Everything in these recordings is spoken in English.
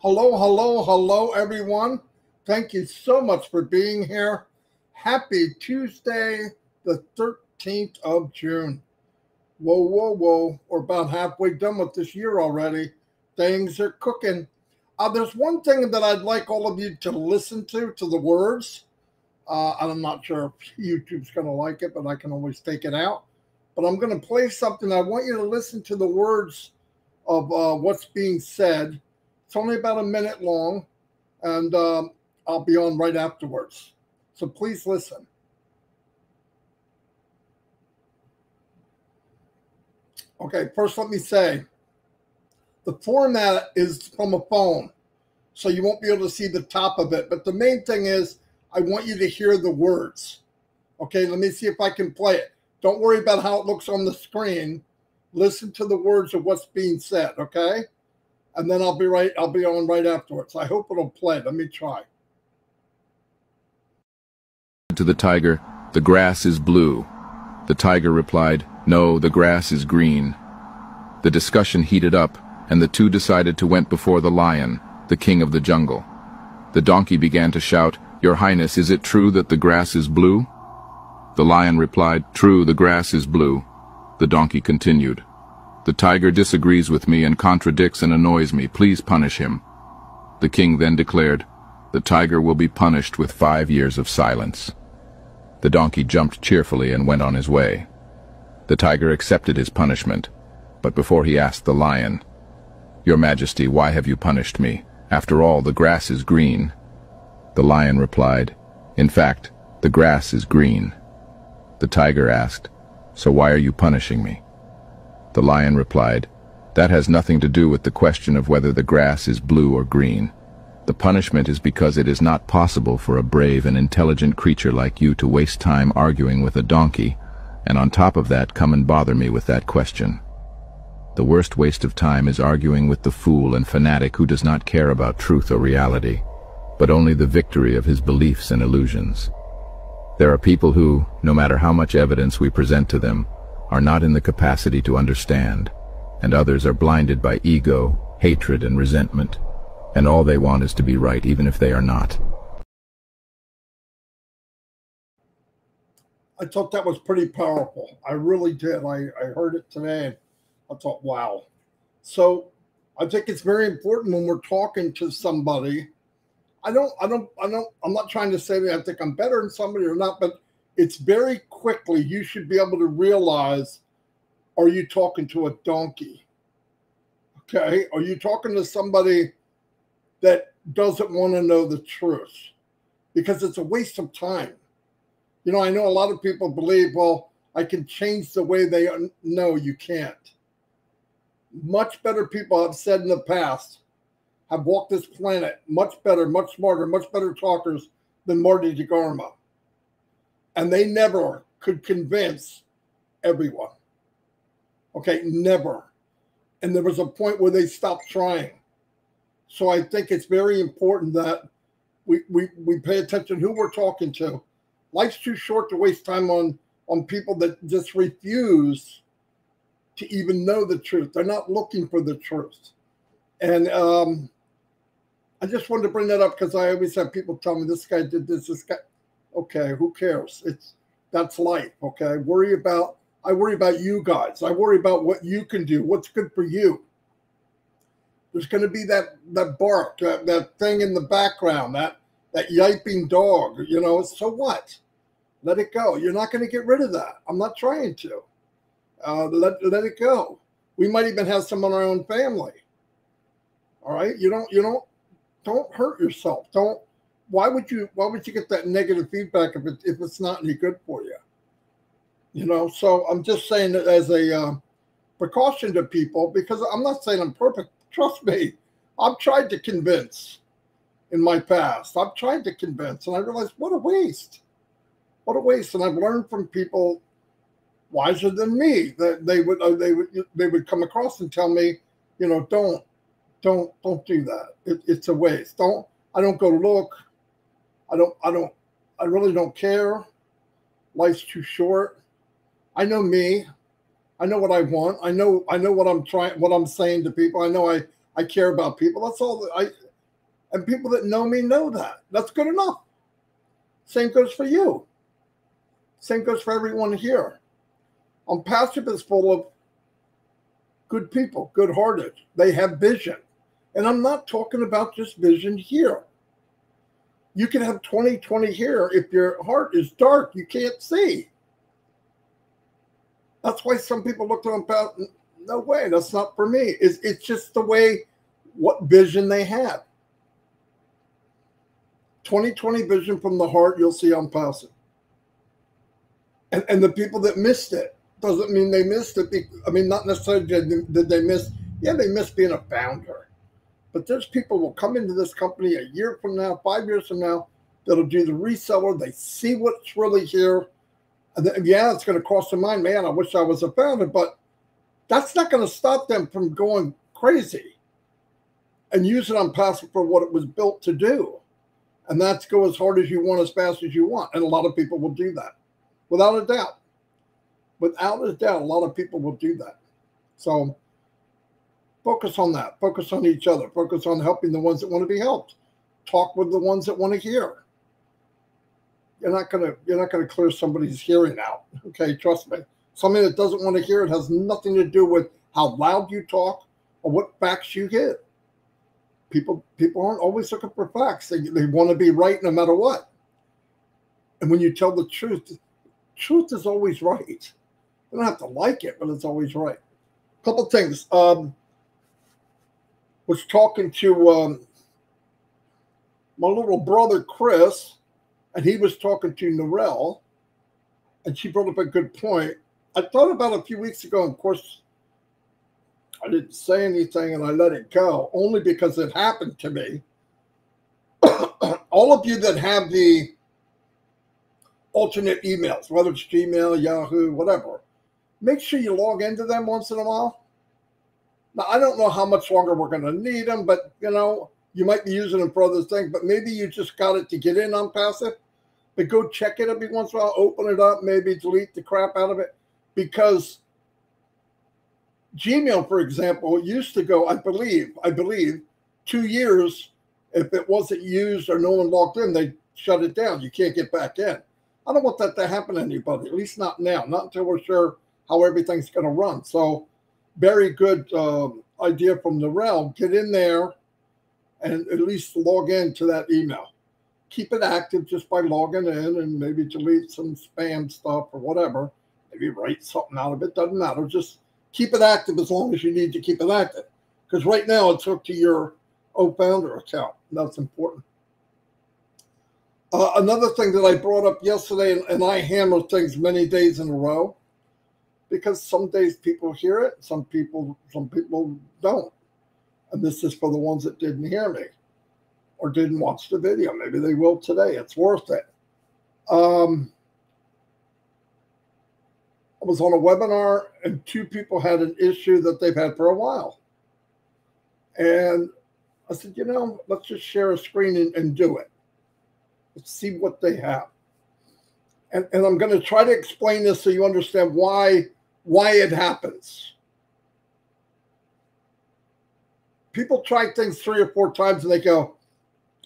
Hello, hello, hello, everyone. Thank you so much for being here. Happy Tuesday, the 13th of June. Whoa, whoa, whoa. We're about halfway done with this year already. Things are cooking. There's one thing that I'd like all of you to listen to the words. I'm not sure if YouTube's going to like it, but I can always take it out. But I'm going to play something. I want you to listen to the words of what's being said. It's only about a minute long, and I'll be on right afterwards. So please listen. Okay, first let me say, the format is from a phone, so you won't be able to see the top of it. But the main thing is, I want you to hear the words. Okay, let me see if I can play it. Don't worry about how it looks on the screen. Listen to the words of what's being said, okay? And then I'll be on right afterwards. I hope it'll play. Let me try. To the tiger, "The grass is blue." The tiger replied, "No, the grass is green." The discussion heated up, and the two decided to went before the lion, the king of the jungle. The donkey began to shout, "Your Highness, is it true that the grass is blue?" The lion replied, "True, the grass is blue." The donkey continued, "The tiger disagrees with me and contradicts and annoys me. Please punish him." The king then declared, "The tiger will be punished with 5 years of silence." The donkey jumped cheerfully and went on his way. The tiger accepted his punishment, but before he asked the lion, "Your Majesty, why have you punished me? After all, the grass is green." The lion replied, "In fact, the grass is green." The tiger asked, "So why are you punishing me?" The lion replied, "That has nothing to do with the question of whether the grass is blue or green. The punishment is because it is not possible for a brave and intelligent creature like you to waste time arguing with a donkey, and on top of that come and bother me with that question. The worst waste of time is arguing with the fool and fanatic who does not care about truth or reality, but only the victory of his beliefs and illusions. There are people who, no matter how much evidence we present to them, are not in the capacity to understand, and others are blinded by ego, hatred, and resentment, and all they want is to be right, even if they are not." I thought that was pretty powerful. I really did. I heard it today, and I thought, wow. So I think it's very important when we're talking to somebody. I'm not trying to say that I think I'm better than somebody or not, but it's very quickly you should be able to realize, are you talking to a donkey? Okay? Are you talking to somebody that doesn't want to know the truth? Because it's a waste of time. You know, I know a lot of people believe, well, I can change the way they are. No, you can't. Much better people have said in the past have walked this planet much better, much smarter, much better talkers than Marty Degarmo. And they never could convince everyone. Okay, never. And there was a point where they stopped trying. So I think it's very important that we pay attention to who we're talking to. Life's too short to waste time on people that just refuse to even know the truth. They're not looking for the truth. And I just wanted to bring that up because I always have people tell me, this guy did this guy. Okay, who cares? That's life, okay? I worry about you guys. I worry about what you can do, what's good for you. There's going to be that bark, that thing in the background, that yiping dog, you know, so what? Let it go. You're not going to get rid of that. I'm not trying to. Let it go. We might even have some in our own family. All right? Don't hurt yourself. Why would you get that negative feedback if it's not any good for you? You know, so I'm just saying that as a precaution to people, because I'm not saying I'm perfect. Trust me, I've tried to convince in my past. I've tried to convince, and I realized what a waste. What a waste. And I've learned from people wiser than me that they would come across and tell me, you know, don't do that. It's a waste. I don't go look. I really don't care. Life's too short. I know me. I know what I want. I know what I'm saying to people. I know I care about people. That's all. And people that know me know that. That's good enough. Same goes for you. Same goes for everyone here. Onpassive is full of good people, good-hearted. They have vision. And I'm not talking about just vision here. You can have 20/20 here if your heart is dark, you can't see. That's why some people look at Onpassive, no way, that's not for me. It's just the way, what vision they have. 20/20 vision from the heart, you'll see Onpassive. And the people that missed it, doesn't mean they missed it. I mean, not necessarily did they miss, yeah, they missed being a founder. But there's people who will come into this company a year from now, 5 years from now, that'll do the reseller. They see what's really here. And then, yeah, it's going to cross their mind, man, I wish I was a founder. But that's not going to stop them from going crazy and using Onpassive for what it was built to do. And that's go as hard as you want, as fast as you want. And a lot of people will do that, without a doubt. Without a doubt, a lot of people will do that. So focus on that. Focus on each other. Focus on helping the ones that want to be helped. Talk with the ones that want to hear. You're not gonna clear somebody's hearing out. Okay, trust me. Somebody that doesn't want to hear it has nothing to do with how loud you talk or what facts you get. People aren't always looking for facts. They want to be right no matter what. And when you tell the truth is always right. You don't have to like it, but it's always right. A couple things. Was talking to my little brother, Chris, and he was talking to Narelle, and she brought up a good point. I thought about it a few weeks ago, and of course, I didn't say anything, and I let it go, only because it happened to me. All of you that have the alternate emails, whether it's Gmail, Yahoo, whatever, make sure you log into them once in a while. Now, I don't know how much longer we're going to need them, but, you know, you might be using them for other things, but maybe you just got it to get in Onpassive. But go check it every once in a while, open it up, maybe delete the crap out of it. Because Gmail, for example, used to go, I believe, 2 years. If it wasn't used or no one logged in, they shut it down. You can't get back in. I don't want that to happen to anybody, at least not now, not until we're sure how everything's going to run. So very good idea from Narelle. Get in there and at least log into that email. Keep it active just by logging in and maybe delete some spam stuff or whatever. Maybe write something out of it. Doesn't matter. Just keep it active as long as you need to keep it active. Because right now it's hooked to your founder account. That's important. Another thing that I brought up yesterday, and I hammer things many days in a row, because some days people hear it, some people don't. And this is for the ones that didn't hear me or didn't watch the video. Maybe they will today. It's worth it. I was on a webinar, and 2 people had an issue that they've had for a while. And I said, you know, let's just share a screen and do it. Let's see what they have. And I'm going to try to explain this so you understand why it happens. People try things 3 or 4 times and they go,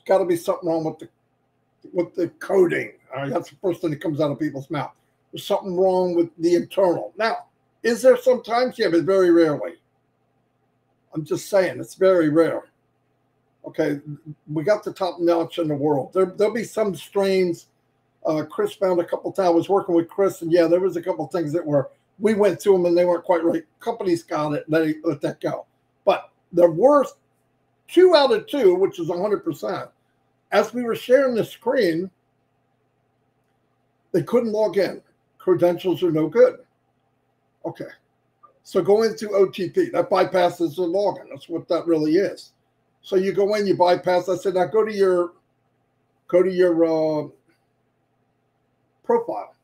got to be something wrong with the coding. All right, that's the first thing that comes out of people's mouth. There's something wrong with the internal. Now, is there sometimes? Yeah, but very rarely. I'm just saying, it's very rare. Okay, we got the top notch in the world. There'll be some strains. Chris found a couple times. I was working with Chris, and yeah, there was a couple things that we went to them and they weren't quite right. Companies got it, let that go. But there were 2 out of 2, which is 100%. As we were sharing the screen, they couldn't log in. Credentials are no good. Okay, so go into OTP. That bypasses the login. That's what that really is. So you go in, you bypass. I said, now go to your profile.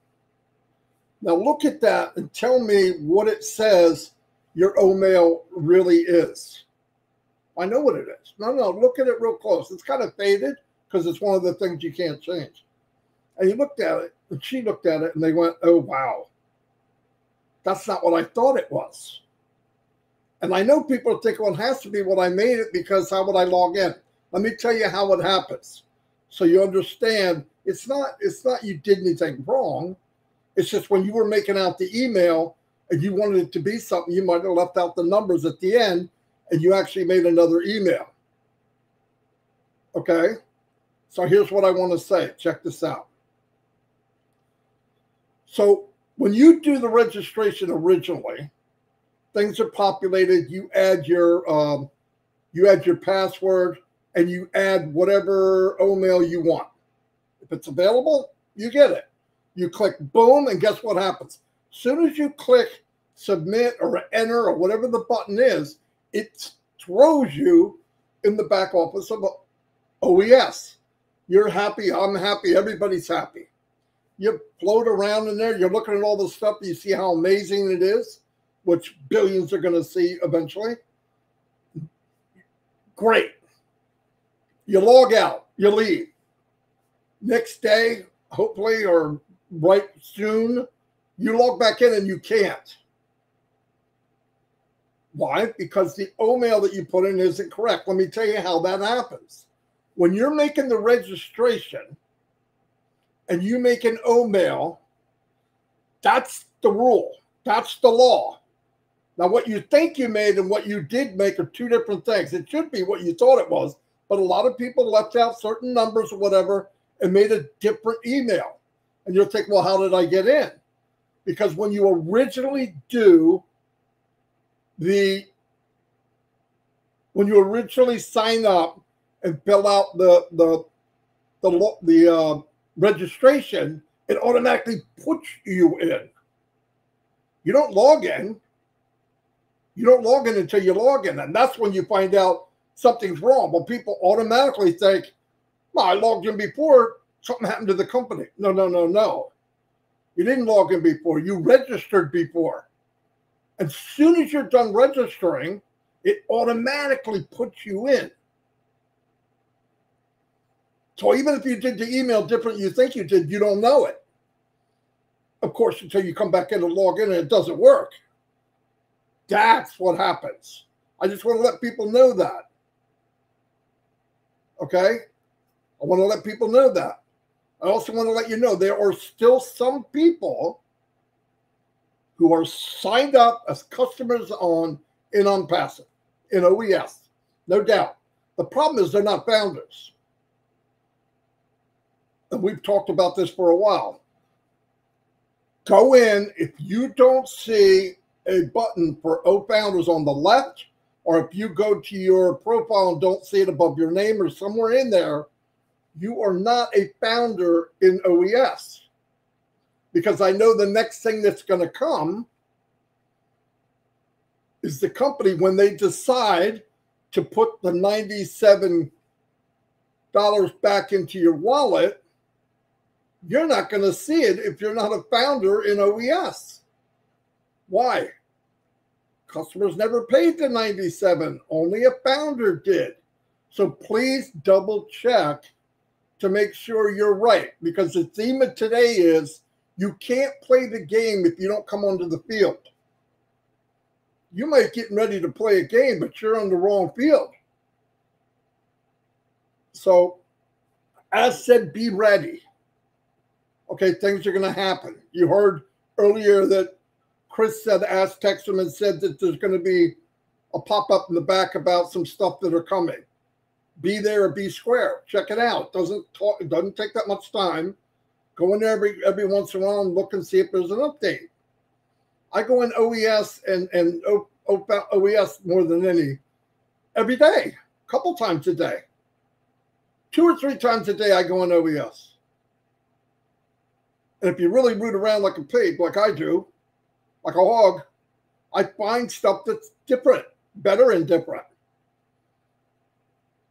Now look at that and tell me what it says your OMail really is. I know what it is. No, look at it real close. It's kind of faded because it's one of the things you can't change. And he looked at it, and she looked at it, and they went, oh, wow. That's not what I thought it was. And I know people are thinking, well, it has to be what I made it because how would I log in? Let me tell you how it happens, so you understand. It's not you did anything wrong. It's just when you were making out the email and you wanted it to be something, you might have left out the numbers at the end, and you actually made another email. Okay? So here's what I want to say. Check this out. So when you do the registration originally, things are populated. You add your password, and you add whatever email you want. If it's available, you get it. You click boom, and guess what happens? As soon as you click submit or enter or whatever the button is, it throws you in the back office of OES. You're happy, I'm happy, everybody's happy. You float around in there, you're looking at all the stuff, you see how amazing it is, which billions are going to see eventually. Great. You log out, you leave. Next day, hopefully, or right soon, you log back in and you can't. Why? Because the email that you put in isn't correct. Let me tell you how that happens. When you're making the registration and you make an email, that's the rule. That's the law. Now, what you think you made and what you did make are two different things. It should be what you thought it was, but a lot of people left out certain numbers or whatever and made a different email. And you'll think, well, how did I get in? Because when you originally sign up and fill out the registration, it automatically puts you in. You don't log in. You don't log in until you log in, and that's when you find out something's wrong. Well, people automatically think, well, I logged in before, something happened to the company. No, no, no, no. You didn't log in before. You registered before. As soon as you're done registering, it automatically puts you in. So even if you did the email different you think you did, you don't know it. Of course, until you come back in and log in and it doesn't work. That's what happens. I just want to let people know that. Okay? I want to let people know that. I also want to let you know there are still some people who are signed up as customers in Onpassive, in OES. No doubt. The problem is they're not founders. And we've talked about this for a while. Go in, if you don't see a button for founders on the left, or if you go to your profile and don't see it above your name or somewhere in there, you are not a founder in OES. Because I know the next thing that's going to come is the company, when they decide to put the $97 back into your wallet, you're not going to see it if you're not a founder in OES. Why? Customers never paid the $97. Only a founder did. So please double check to make sure you're right, because the theme of today is you can't play the game if you don't come onto the field. You might be getting ready to play a game, but you're on the wrong field. So, as said, be ready. Okay, things are going to happen. You heard earlier that Chris said, texted him and said that there's going to be a pop-up in the back about some stuff that are coming. Be there or be square. Check it out. It doesn't take that much time. Go in there every once in a while and look and see if there's an update. I go in OES and OES more than every day, a couple times a day. 2 or 3 times a day I go in OES. And if you really root around like a pig, like I do, like a hog, I find stuff that's different, better and different.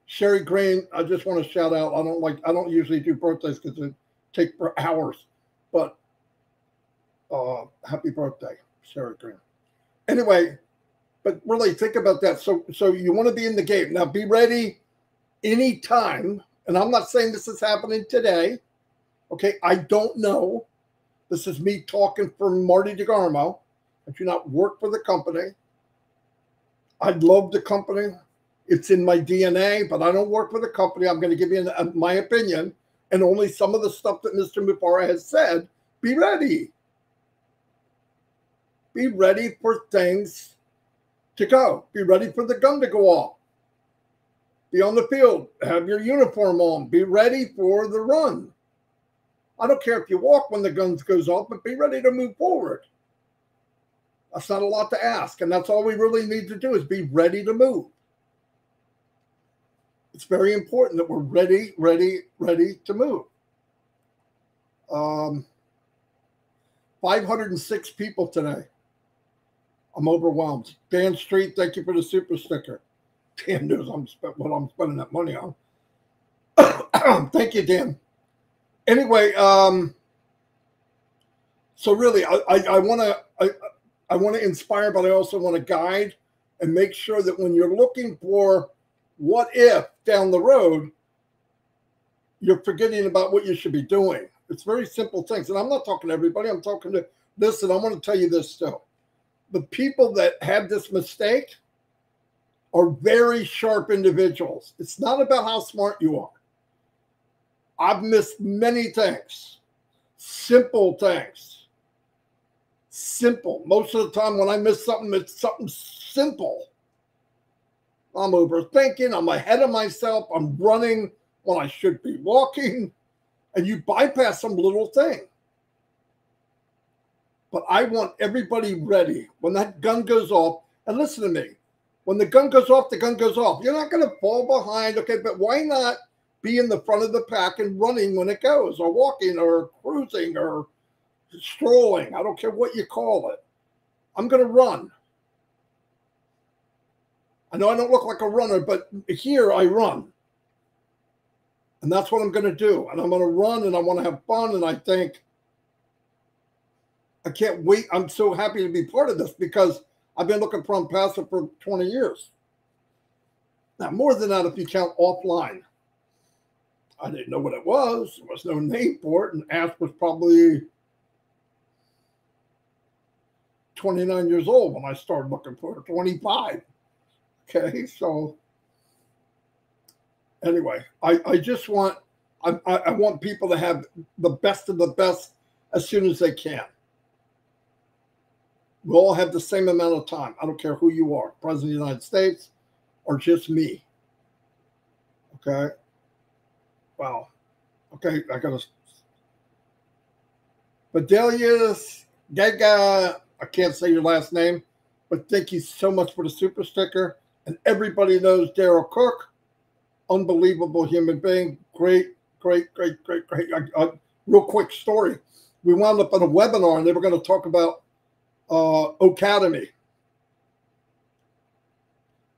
Sherry Green, I just want to shout out. I don't usually do birthdays because it takes for hours, but happy birthday, Sherry Green. Anyway, but really think about that. So you want to be in the game. Now be ready anytime. And I'm not saying this is happening today. Okay, I don't know. This is me talking for Marty Degarmo. I do not work for the company. I love the company. It's in my DNA, but I don't work for the company. I'm going to give you my opinion and only some of the stuff that Mr. Mufareh has said. Be ready. Be ready for things to go. Be ready for the gun to go off. Be on the field. Have your uniform on. Be ready for the run. I don't care if you walk when the gun goes off, but be ready to move forward. That's not a lot to ask. And that's all we really need to do is be ready to move. It's very important that we're ready to move. 506 people today. I'm overwhelmed. Dan Street, thank you for the super sticker. Dan knows what I'm spending that money on. Thank you, Dan. Anyway, so really, I want to inspire, but I also want to guide and make sure that when you're looking for what if down the road, you're forgetting about what you should be doing. It's very simple things. And I'm not talking to everybody. I'm talking to this, and I want to tell you this still. The people that had this mistake are very sharp individuals. It's not about how smart you are. I've missed many things, simple things. Simple. Most of the time when I miss something, it's something simple. I'm overthinking. I'm ahead of myself. I'm running when I should be walking. And you bypass some little thing. But I want everybody ready when that gun goes off. And listen to me. When the gun goes off, the gun goes off. You're not going to fall behind. Okay, but why not be in the front of the pack and running when it goes, or walking, or cruising, or strolling? I don't care what you call it. I'm going to run. I know I don't look like a runner, but here I run. And that's what I'm going to do. And I'm going to run, and I want to have fun. And I think, I can't wait. I'm so happy to be part of this because I've been looking for Onpassive for 20 years. Now, more than that, if you count offline. I didn't know what it was. There was no name for it. And Ash was probably 29 years old when I started looking for it, 25. Okay, so anyway, I just want, I want people to have the best of the best as soon as they can. We all have the same amount of time. I don't care who you are, President of the United States or just me. Okay. Wow. Okay, I got to. Bedelius, Gaga, I can't say your last name, but thank you so much for the super sticker. And everybody knows Daryl Cook, unbelievable human being. Great. Real quick story. We wound up on a webinar and they were going to talk about Academy.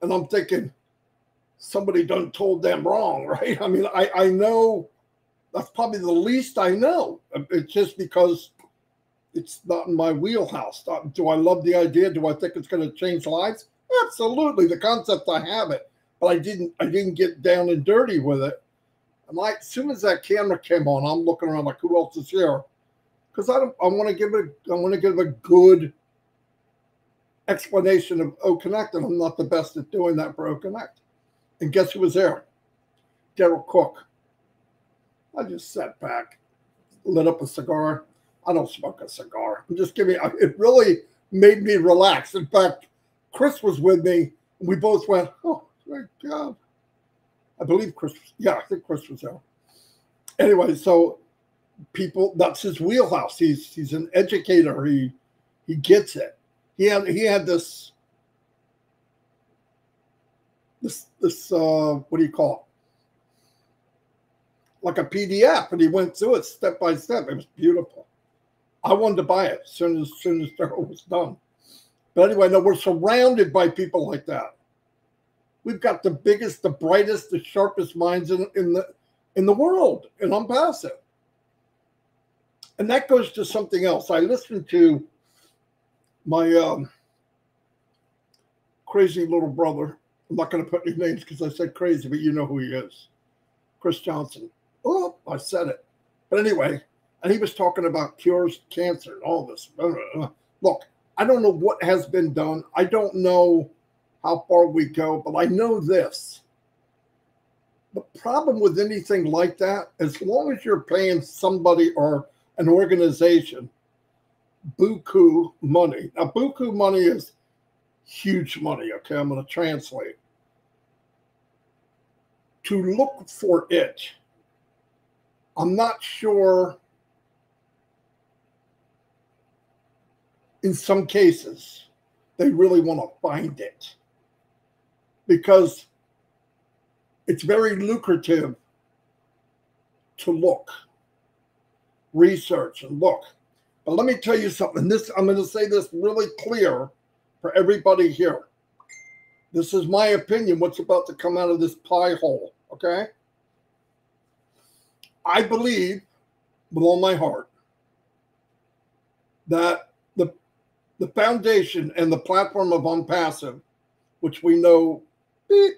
And I'm thinking, somebody done told them wrong, right? I mean, I know that's probably the least I know. It's just because it's not in my wheelhouse. Do I love the idea? Do I think it's going to change lives? Absolutely. The concept, I have it, but I didn't get down and dirty with it. And as soon as that camera came on, I'm looking around like, who else is here? Because I want to give a good explanation of OConnect, and I'm not the best at doing that for OConnect. And guess who was there? Daryl Cook. I just sat back, lit up a cigar. I don't smoke a cigar. I'm just giving. It really made me relax. In fact, Chris was with me, and we both went, "Oh my God!" I believe Chris. Yeah, I think Chris was there. Anyway, so people, that's his wheelhouse. He's an educator. He gets it. He had this what do you call it? Like a PDF, and he went through it step by step. It was beautiful. I wanted to buy it as soon as Daryl was done. But anyway, no, we're surrounded by people like that. We've got the biggest, the brightest, the sharpest minds in the world in Onpassive. And that goes to something else. I listened to my crazy little brother. I'm not going to put any names because I said crazy, but you know who he is. Chris Johnson. Oh, I said it. But anyway, and he was talking about cures, cancer, and all this. Look, I don't know what has been done. I don't know how far we go, but I know this. The problem with anything like that, as long as you're paying somebody or an organization buku money. Now, buku money is huge money, okay? I'm going to translate. To look for it, I'm not sure in some cases they really want to find it, because it's very lucrative to look, research, and look. But let me tell you something. I'm going to say this really clear for everybody here. This is my opinion, what's about to come out of this pie hole, okay? I believe with all my heart that the foundation and the platform of Onpassive, which we know a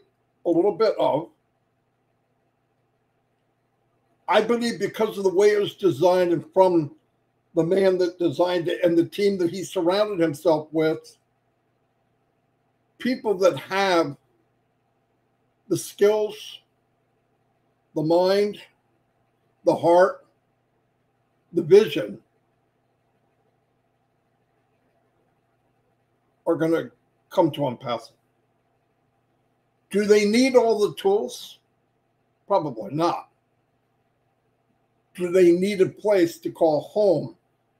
little bit of, I believe because of the way it was designed and from the man that designed it and the team that he surrounded himself with, people that have the skills, the mind, the heart, the vision, are going to come to Onpassive. Do they need all the tools? Probably not. Do they need a place to call home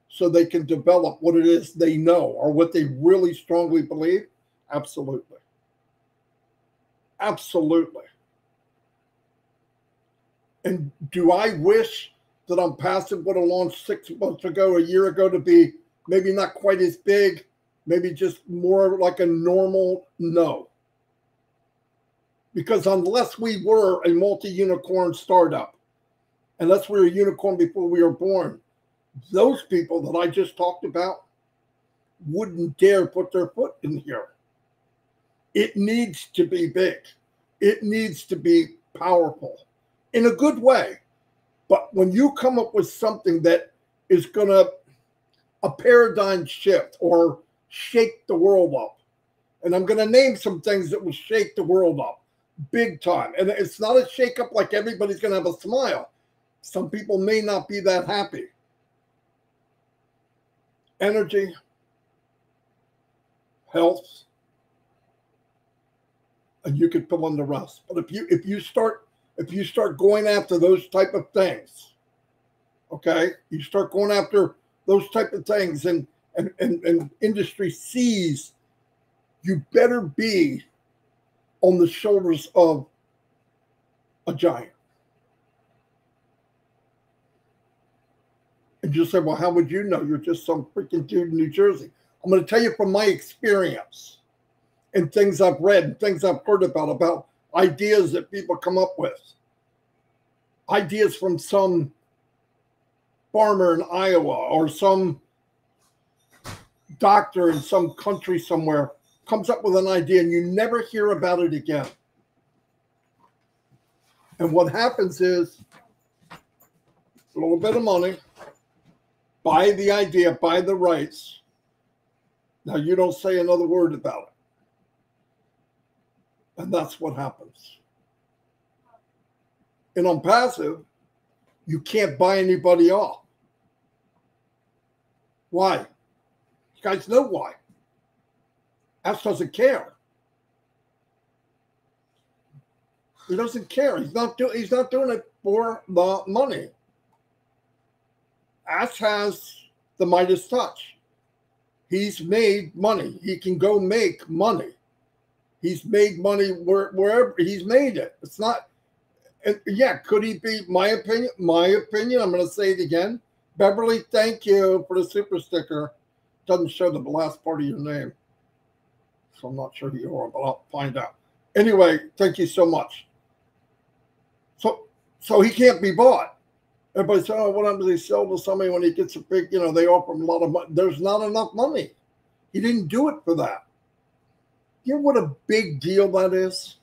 so they can develop what it is they know or what they really strongly believe? Absolutely. Absolutely. And do I wish that Onpassive would have launched 6 months ago, a year ago, to be maybe not quite as big, maybe just more like a normal? No. Because unless we were a multi-unicorn startup, unless we were a unicorn before we were born, those people that I just talked about wouldn't dare put their foot in here. It needs to be big. It needs to be powerful in a good way. But when you come up with something that is going to a paradigm shift or shake the world up, and I'm going to name some things that will shake the world up big time. And it's not a shake up like everybody's going to have a smile. Some people may not be that happy. Energy, health, and you could fill in the rest. But if you start going after those type of things, okay, you start going after those type of things, and industry sees, you better be on the shoulders of a giant. And you say, well, how would you know? You're just some freaking dude in New Jersey. I'm going to tell you from my experience and things I've read and things I've heard about ideas that people come up with. Ideas from some farmer in Iowa or some doctor in some country somewhere comes up with an idea and you never hear about it again. And what happens is a little bit of money, buy the idea, buy the rights. Now you don't say another word about it. And that's what happens. In Onpassive, you can't buy anybody off. Why? You guys know why. Ash doesn't care. He doesn't care. He's not doing it for the money. Ash has the Midas touch. He's made money. He can go make money. He's made money wherever he's made it. It's not, yeah, could he be, my opinion, I'm going to say it again. Beverly, thank you for the super sticker. Doesn't show the last part of your name. So I'm not sure who you are, but I'll find out. Anyway, thank you so much. So he can't be bought. Everybody says, oh, what happens if he sell to somebody when he gets a big, they offer him a lot of money. There's not enough money. He didn't do it for that. You know what a big deal that is?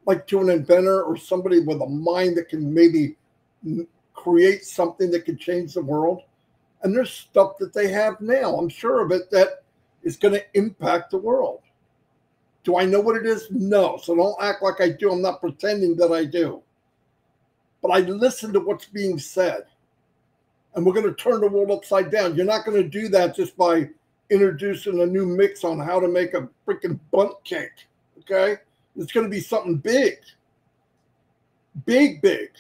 Like to an inventor or somebody with a mind that can maybe create something that could change the world. And there's stuff that they have now, I'm sure of it, that is going to impact the world. Do I know what it is? No. So don't act like I do. I'm not pretending that I do. But I listen to what's being said. And we're going to turn the world upside down. You're not going to do that just by introducing a new mix on how to make a freaking bundt cake. Okay? It's going to be something big. Big, big.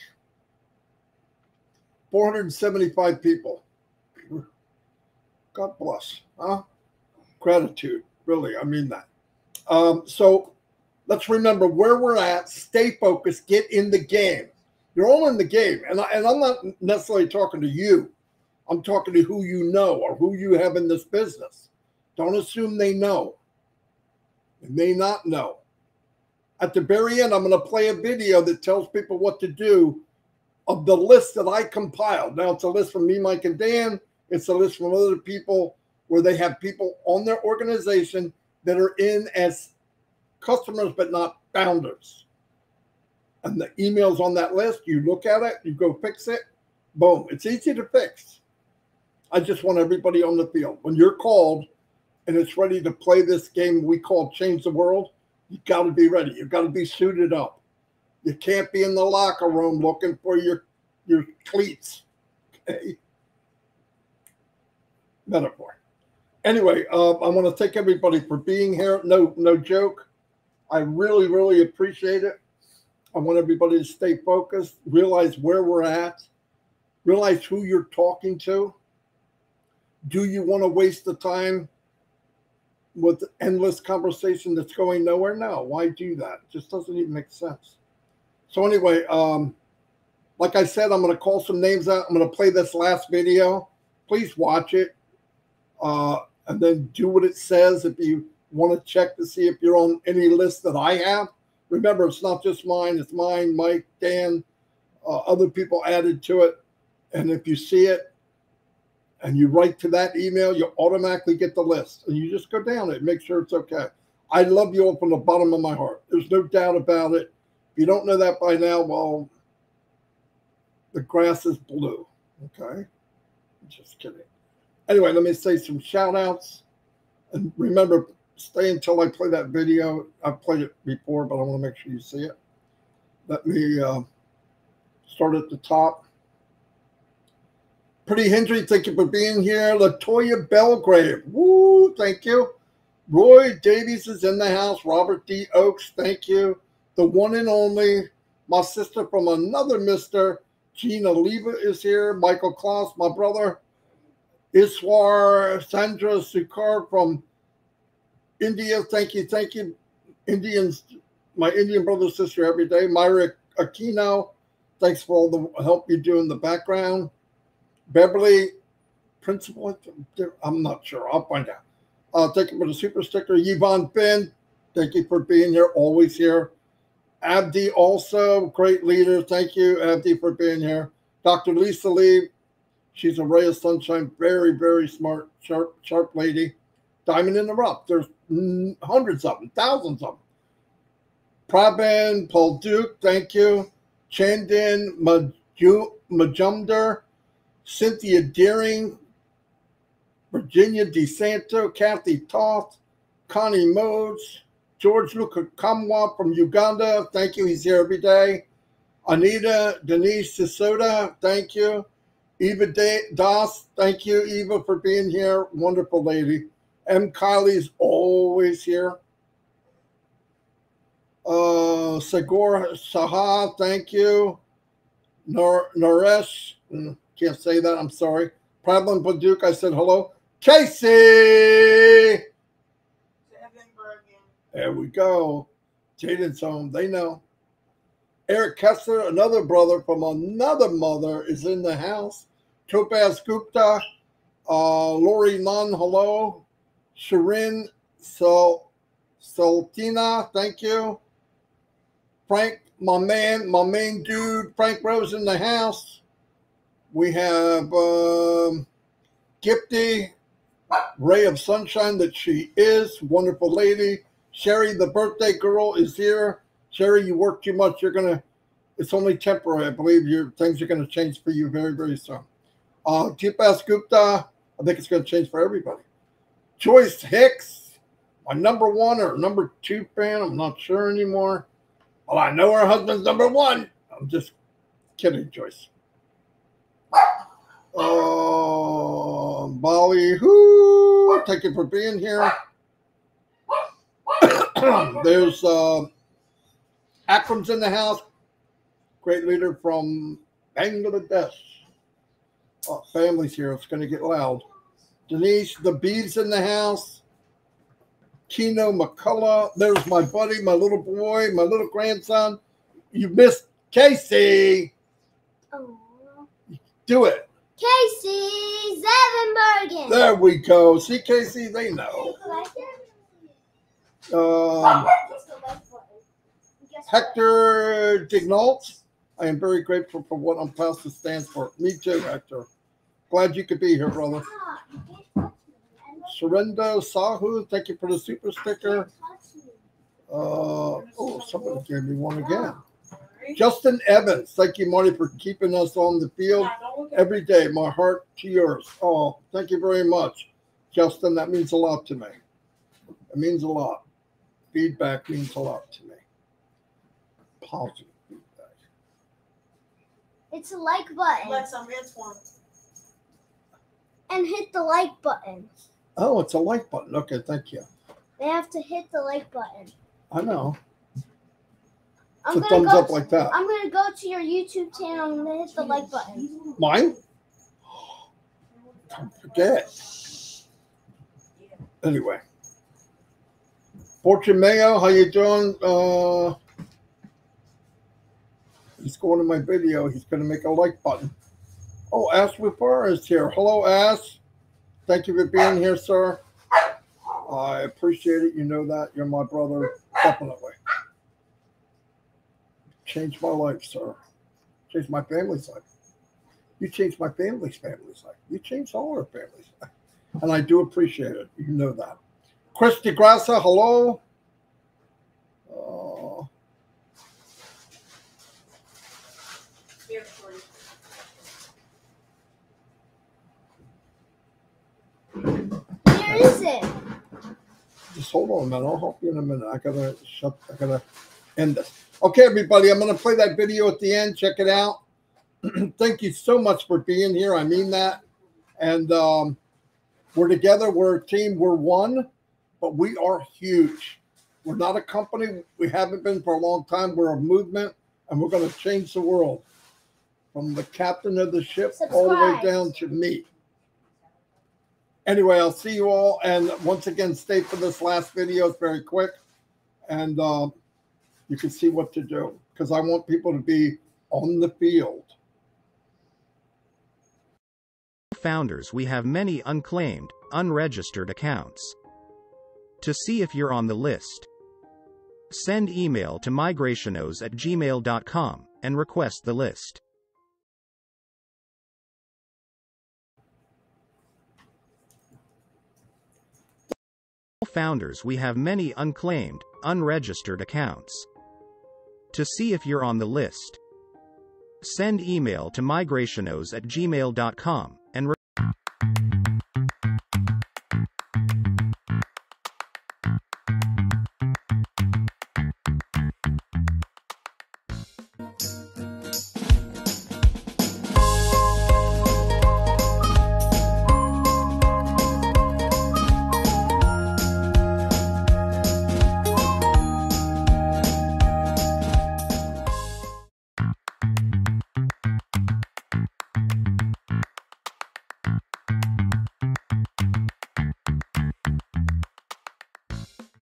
475 people. God bless. Huh? Gratitude. Really, I mean that. So let's remember where we're at. Stay focused. Get in the game. You're all in the game. And I'm not necessarily talking to you. I'm talking to who you know or who you have in this business. Don't assume they know. They may not know. At the very end, I'm going to play a video that tells people what to do of the list that I compiled. Now, it's a list from me, Mike, and Dan. It's a list from other people where they have people on their organization that are in as customers but not founders. And the email's on that list. You look at it, you go fix it, boom. It's easy to fix. I just want everybody on the field. When you're called and it's ready to play this game we call Change the World, you've got to be ready. You've got to be suited up. You can't be in the locker room looking for your cleats. Okay? Metaphor. Anyway, I want to thank everybody for being here. No joke. I really, really appreciate it. I want everybody to stay focused, realize where we're at, realize who you're talking to. Do you want to waste the time with endless conversation that's going nowhere? No. Why do that? It just doesn't even make sense. So anyway, like I said, I'm going to call some names out. I'm going to play this last video. Please watch it. And then do what it says if you want to check to see if you're on any list that I have. Remember, it's not just mine. It's mine, Mike, Dan, other people added to it. And if you see it and you write to that email, you automatically get the list. And you just go down it and make sure it's okay. I love you all from the bottom of my heart. There's no doubt about it. If you don't know that by now, well, the grass is blue. Okay? Just kidding. Anyway, let me say some shout outs. And remember, stay until I play that video. I've played it before, but I want to make sure you see it. Let me start at the top. Pretty Hendry, thank you for being here. Latoya Belgrave, woo, thank you. Roy Davies is in the house. Robert D. Oakes, thank you. The one and only, my sister from another mister, Gina Leva is here. Michael Klaus, my brother. Iswar Sandra Sukar from India, thank you, thank you. Indians, my Indian brother, sister every day. Myra Aquino, thanks for all the help you do in the background. Beverly, principal, I'm not sure, I'll find out. Thank you for the super sticker. Yvonne Finn, thank you for being here, always here. Abdi also, great leader, thank you, Abdi, for being here. Dr. Lisa Lee, she's a ray of sunshine, very, very smart, sharp lady. Diamond in the rough. There's hundreds of them, thousands of them. Prabin, Paul Duke, thank you. Chandin Majumdar, Cynthia Deering, Virginia DeSanto, Kathy Toth, Connie Modes, George Luca Kamwa from Uganda, thank you, he's here every day. Anita Denise Sisoda, thank you. Eva Das, thank you, Eva, for being here. Wonderful lady. M. Kylie's always here. Sagor Saha, thank you. Naresh, can't say that, I'm sorry. Prablan Paduke, I said hello. Casey! There we go. Jaden's home, they know. Eric Kessler, another brother from another mother, is in the house. Topaz Gupta, Lori Nunn, hello. Shirin Saltina, thank you. Frank, my main dude, Frank Rose in the house. We have Gifty, ray of sunshine that she is, wonderful lady. Sherry, the birthday girl, is here. Sherry, you work too much. It's only temporary. I believe things are going to change for you very, very soon. Tipas Gupta, I think it's going to change for everybody. Joyce Hicks, my #1 or #2 fan. I'm not sure anymore. Well, I know her husband's #1. I'm just kidding, Joyce. Bali, whoo, thank you for being here. There's Akram's in the house. Great leader from Bangladesh. Oh, family's here. It's going to get loud. Denise, the Bee's in the house. Kino McCullough. There's my buddy, my little boy, my little grandson. You missed Casey. Oh. Do it. Casey Zevenbergen. There we go. See, Casey, they know. Hector Dignault. I am very grateful for what Onpassive stands for. Me too, Hector. Glad you could be here, brother. Surrendo Sahu, thank you for the super sticker. Oh, somebody gave me one again. Justin Evans, thank you, Marty, for keeping us on the field every day. My heart to yours. Oh, thank you very much, Justin. That means a lot to me. It means a lot. Feedback means a lot to me. Positive feedback. It's a like button. Alexa, transform. And hit the like button. Oh, it's a like button. Okay, thank you. They have to hit the like button. I know. I'm It's a thumbs up like that. I'm going to go to your YouTube channel and hit the like button. Mine? Don't forget. Anyway. Fortune Mayo, how you doing? He's going to my video. He's going to make a like button. Oh, Ash Mufareh is here. Hello, Ash. Thank you for being here, sir. I appreciate it. You know that. You're my brother. Definitely. Changed my life, sir. Changed my family's life. You changed my family's life. You changed all our families' life. And I do appreciate it. You know that. Chris DeGrassa, hello. Where is it? Just hold on a minute. I'll help you in a minute. I gotta end this. Okay, everybody, I'm gonna play that video at the end. Check it out. Thank you so much for being here. I mean that. And we're together, we're a team, we're one, but we are huge. We're not a company. We haven't been for a long time. We're a movement, and we're going to change the world from the captain of the ship all the way down to me. Anyway, I'll see you all. And once again, stay for this last video. It's very quick. And you can see what to do because I want people to be on the field. Founders, we have many unclaimed, unregistered accounts. To see if you're on the list, send email to migrationos@gmail.com and request the list. Founders, we have many unclaimed, unregistered accounts. To see if you're on the list, send email to migrationos@gmail.com